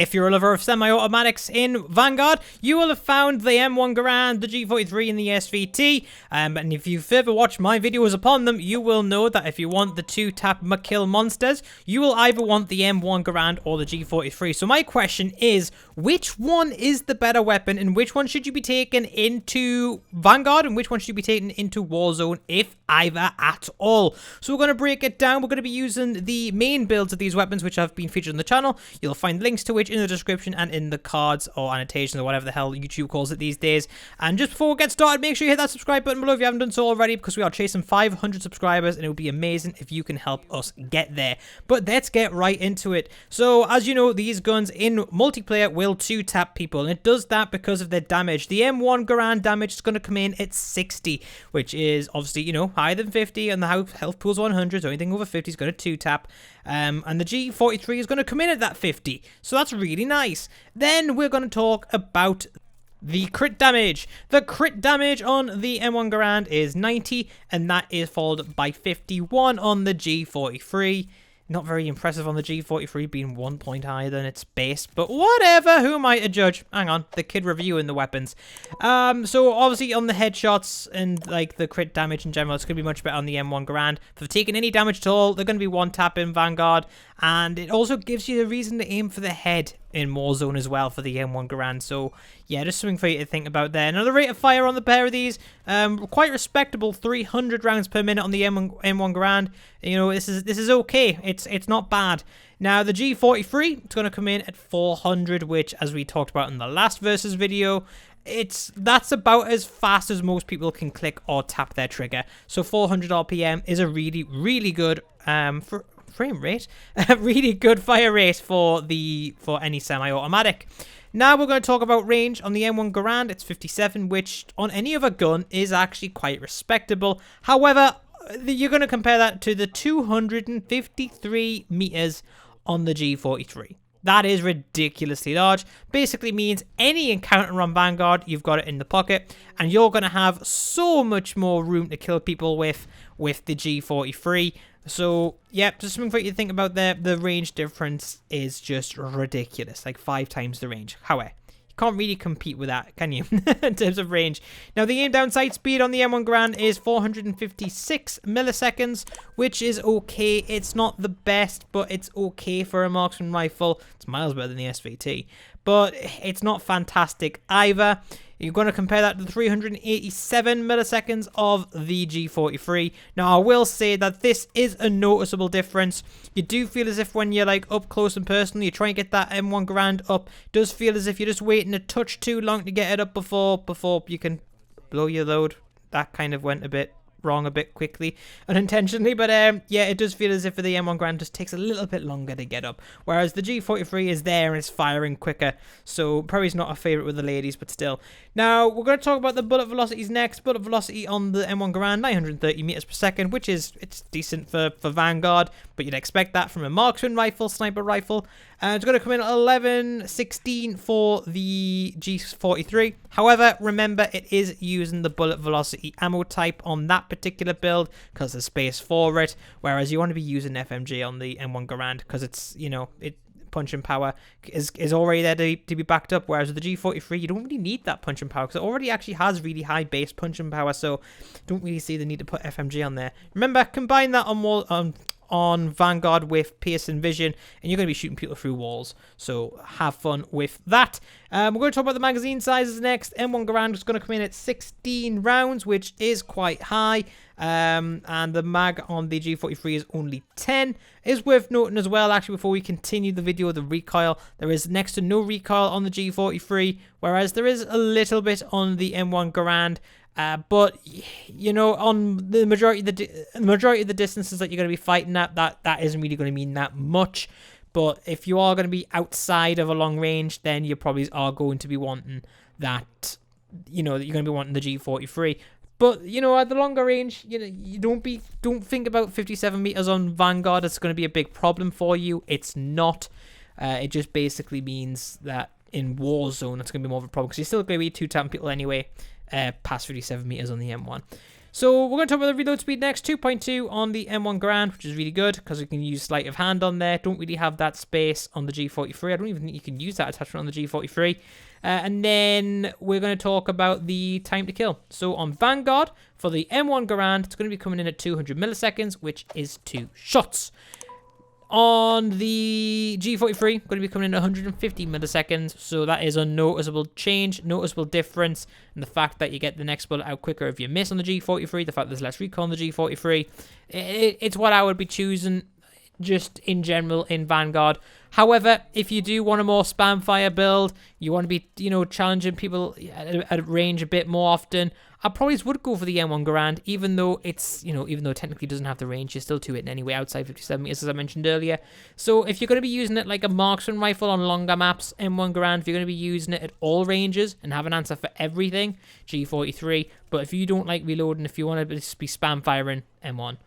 If you're a lover of semi-automatics in Vanguard, you will have found the M1 Garand, the G43, and the SVT. And if you've ever watched my videos upon them, you will know that if you want the 2-tap kill monsters, you will either want the M1 Garand or the G43. So my question is, which one is the better weapon, and which one should you be taking into Vanguard, and which one should you be taking into Warzone, if either at all? So we're going to break it down. We're going to be using the main builds of these weapons, which have been featured on the channel. You'll find links to which in the description and in the cards or annotations or whatever the hell YouTube calls it these days. And just before we get started, make sure you hit that subscribe button below if you haven't done so already, because we are chasing 500 subscribers and it would be amazing if you can help us get there. But let's get right into it. So as you know, these guns in multiplayer will 2-tap people, and it does that because of their damage. The M1 Garand damage is going to come in at 60, which is obviously, you know, higher than 50, and the health pool's 100, so anything over 50 is going to 2-tap. And the G43 is going to come in at that 50, so that's really nice. Then we're going to talk about the crit damage. The crit damage on the M1 Garand is 90, and that is followed by 51 on the G43. Not very impressive on the G43, being 1 point higher than its base, but whatever, who am I to judge? Hang on, the kid reviewing the weapons. So obviously on the headshots and like the crit damage in general, it's going to be much better on the M1 Garand. For taking any damage at all, they're going to be 1-tap in Vanguard, and it also gives you a reason to aim for the head in Warzone as well for the M1 Garand. So yeah, just something for you to think about there. Another rate of fire on the pair of these, quite respectable, 300 rounds per minute on the M1 Garand. You know, this is okay. It's not bad. Now the G43, it's going to come in at 400, which, as we talked about in the last versus video, that's about as fast as most people can click or tap their trigger. So 400 RPM is a really good frame rate, a really good fire rate for any semi-automatic. Now we're going to talk about range. On the M1 Garand, it's 57, which on any other gun is actually quite respectable. However, you're going to compare that to the 253 meters on the G43. That is ridiculously large. Basically means any encounter on Vanguard, you've got it in the pocket, and you're going to have so much more room to kill people with the G43. So, yeah, just something for you to think about there. The range difference is just ridiculous, like 5 times the range. However, you can't really compete with that, can you, in terms of range? Now, the aim down sight speed on the M1 Garand is 456 milliseconds, which is okay. It's not the best, but it's okay for a Marksman rifle. It's miles better than the SVT, but it's not fantastic either. You're going to compare that to the 387 milliseconds of the G43. Now, I will say that this is a noticeable difference. You do feel as if when you're like up close and personal, you try and get that M1 Garand up, it does feel as if you're just waiting a touch too long to get it up before you can blow your load. That kind of went a bit wrong a bit quickly, unintentionally, but yeah, it does feel as if the M1 Garand just takes a little bit longer to get up, whereas the G43 is there and it's firing quicker, so probably is not a favorite with the ladies, but still. Now we're going to talk about the bullet velocities next. Bullet velocity on the M1 Garand, 930 meters per second, which is decent for Vanguard, but you'd expect that from a Marksman rifle, sniper rifle. It's going to come in at 1116 for the G43. However, remember, it is using the bullet velocity ammo type on that particular build because there's space for it, whereas you want to be using FMG on the M1 Garand because it's, you know, punching power is already there to be backed up, whereas with the G43 you don't really need that punching power because it already actually has really high base punching power, so don't really see the need to put FMG on there. Remember, combine that on Vanguard with piercing vision, and you're going to be shooting people through walls, so have fun with that. We're going to talk about the magazine sizes next. M1 Garand is going to come in at 16 rounds, which is quite high, and the mag on the G43 is only 10. It is worth noting as well, actually, before we continue the video, the recoil. There is next to no recoil on the G43, whereas there is a little bit on the M1 Garand. But you know, on the majority of the distances that you're going to be fighting at, that isn't really going to mean that much. But if you are going to be outside of a long range, then you probably are going to be wanting that. You know, that you're going to be wanting the G43. But you know, at the longer range, you know, you don't think about 57 meters on Vanguard. It's going to be a big problem for you. It's not. It just basically means that in Warzone, it's going to be more of a problem because you're still going to be 2-tapping people anyway. Past 57 meters on the M1. So we're going to talk about the reload speed next. 2.2 on the M1 Garand, which is really good because we can use sleight of hand on there. Don't really have that space on the G43. I don't even think you can use that attachment on the G43. And then we're going to talk about the time to kill. So on Vanguard, for the M1 Garand, it's going to be coming in at 200 milliseconds, which is 2 shots. On the G43, going to be coming in at 150 milliseconds, so that is a noticeable change, noticeable difference, and the fact that you get the next bullet out quicker if you miss on the G43, the fact there's less recoil on the G43, it's what I would be choosing just in general in Vanguard. However, if you do want a more spam fire build, you want to be, challenging people at range a bit more often, I probably would go for the M1 Garand, even though it's, even though it technically doesn't have the range, you're still to it anyway outside 57 meters, as I mentioned earlier. So if you're going to be using it like a marksman rifle on longer maps, M1 Garand, if you're going to be using it at all ranges and have an answer for everything, G43. But if you don't like reloading, if you want to just be spam firing, M1.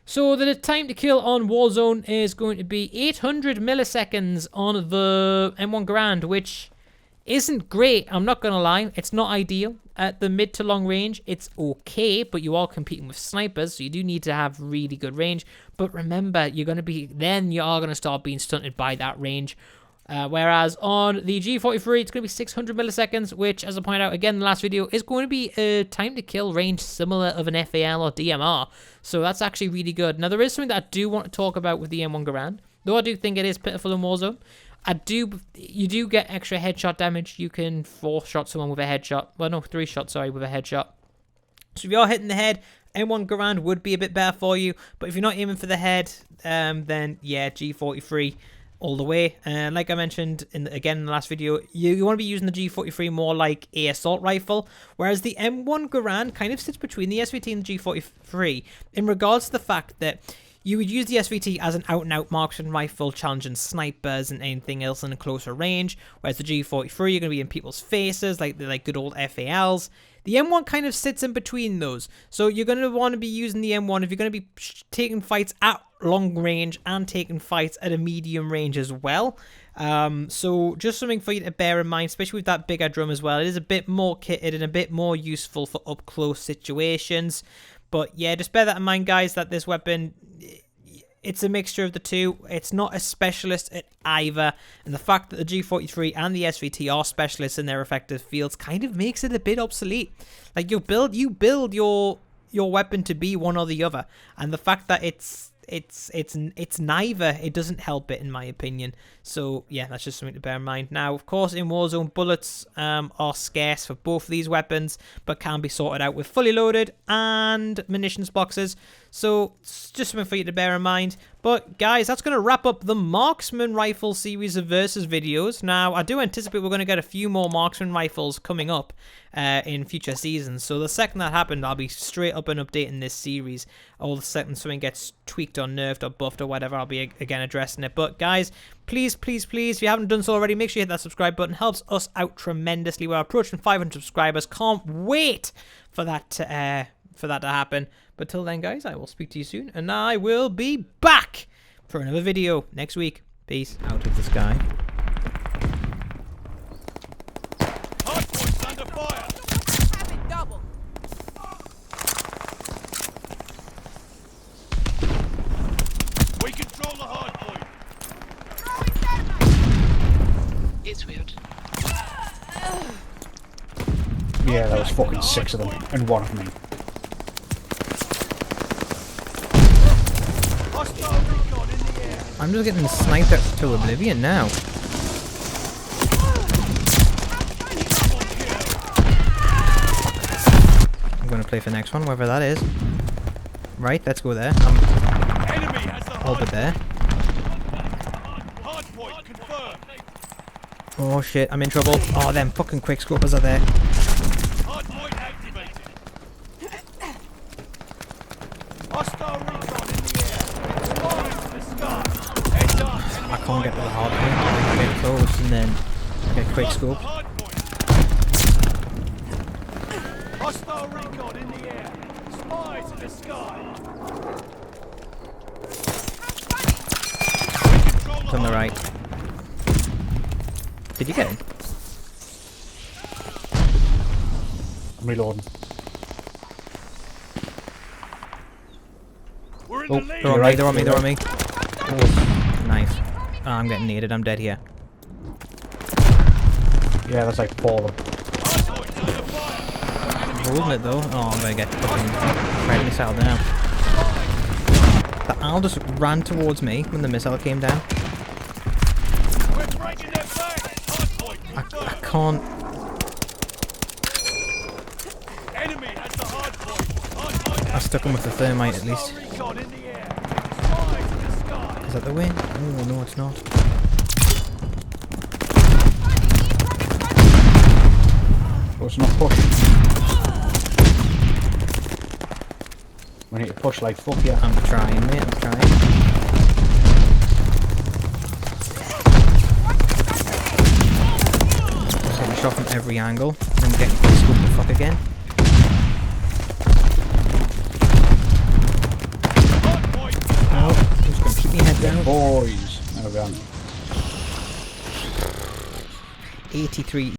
So the time to kill on Warzone is going to be 800 milliseconds on the M1 Garand, which isn't great, I'm not going to lie. It's not ideal. At the mid to long range, it's okay, but you are competing with snipers, so you do need to have really good range. But remember, you are going to start being stunted by that range. Whereas on the G43, it's going to be 600 milliseconds, which, as I pointed out again in the last video, is going to be a time to kill range similar of an FAL or DMR. So that's actually really good. Now, there is something that I do want to talk about with the M1 Garand, though I do think it is pitiful in Warzone. You do get extra headshot damage. You can 4-shot someone with a headshot. Well, no, 3-shot, sorry, with a headshot. So if you're hitting the head, M1 Garand would be a bit better for you. But if you're not aiming for the head, then yeah, G43 all the way. And like I mentioned again in the last video, you want to be using the G43 more like a assault rifle, whereas the M1 Garand kind of sits between the SVT and the G43 in regards to the fact that you would use the SVT as an out-and-out marksman rifle, challenging snipers and anything else in a closer range, whereas the G43, you're going to be in people's faces, like good old FALs. The M1 kind of sits in between those, so you're going to want to be using the M1 if you're going to be taking fights at long range and taking fights at a medium range as well. So just something for you to bear in mind, especially with that bigger drum as well. It is a bit more kitted and a bit more useful for up-close situations. But yeah, just bear that in mind, guys, that this weapon, it's a mixture of the two. It's not a specialist at either. And the fact that the G43 and the SVT are specialists in their respective fields kind of makes it a bit obsolete. Like, you build your weapon to be one or the other. And the fact that it's neither, it doesn't help it, in my opinion. So yeah, that's just something to bear in mind. Now, of course, in Warzone, bullets are scarce for both of these weapons, but can be sorted out with fully loaded and munitions boxes. So it's just something for you to bear in mind. But guys, that's going to wrap up the Marksman Rifle series of versus videos. Now, I do anticipate we're going to get a few more Marksman Rifles coming up in future seasons. So the second that happened, I'll be straight up and updating this series. Or the second something gets tweaked or nerfed or buffed or whatever, I'll be again addressing it. But guys, please, please, please, if you haven't done so already, make sure you hit that subscribe button. Helps us out tremendously. We're approaching 500 subscribers. Can't wait for that to happen. But till then, guys, I will speak to you soon, and I will be back for another video next week. Peace out of the sky. Hardpoint's under fire. Have it double. We control the hardpoint. It's weird. Yeah, that was fucking 6 of them, and 1 of me. Hostile recon in the air. I'm just getting sniped to oblivion now. I'm going to play for the next one, wherever that is. Right, let's go there. Enemy has the All but there. hardpoint confirmed. Oh shit, I'm in trouble. Oh, them fucking quick scopers are there. Hardpoint activated. Hostile recon in the air. Flying to the sky. Heads up. I can't get to the hard point. I get close and then get quick scope. Hostile recon in the air. Spies in the sky. It's on the right. Did you get him? I'm reloading. We're in Oh, the lead. They're on me, right, they're on me, you're they're on me. Oh, Nice. Oh, I'm getting needed, I'm dead here. yeah, that's like 4 of them. Hardpoint's under fire. Holding it though. Oh, I'm gonna get fucking right missile now. The owl just ran towards me when the missile came down. We're breaking their back. Hardpoint I confirmed. can't. Enemy has the hardpoint. Hardpoint I stuck him with the thermite at hostile least. recon in the air. Fly to the sky. Is that the win? Oh no, it's not. Oh, it's not pushing. We need to push like fuck, yeah. I'm trying, mate. I'm trying. Just getting shot from every angle. Then getting scoped the fuck again. Hardpoint. No, just gonna keep my head down. Boys. There we go. 83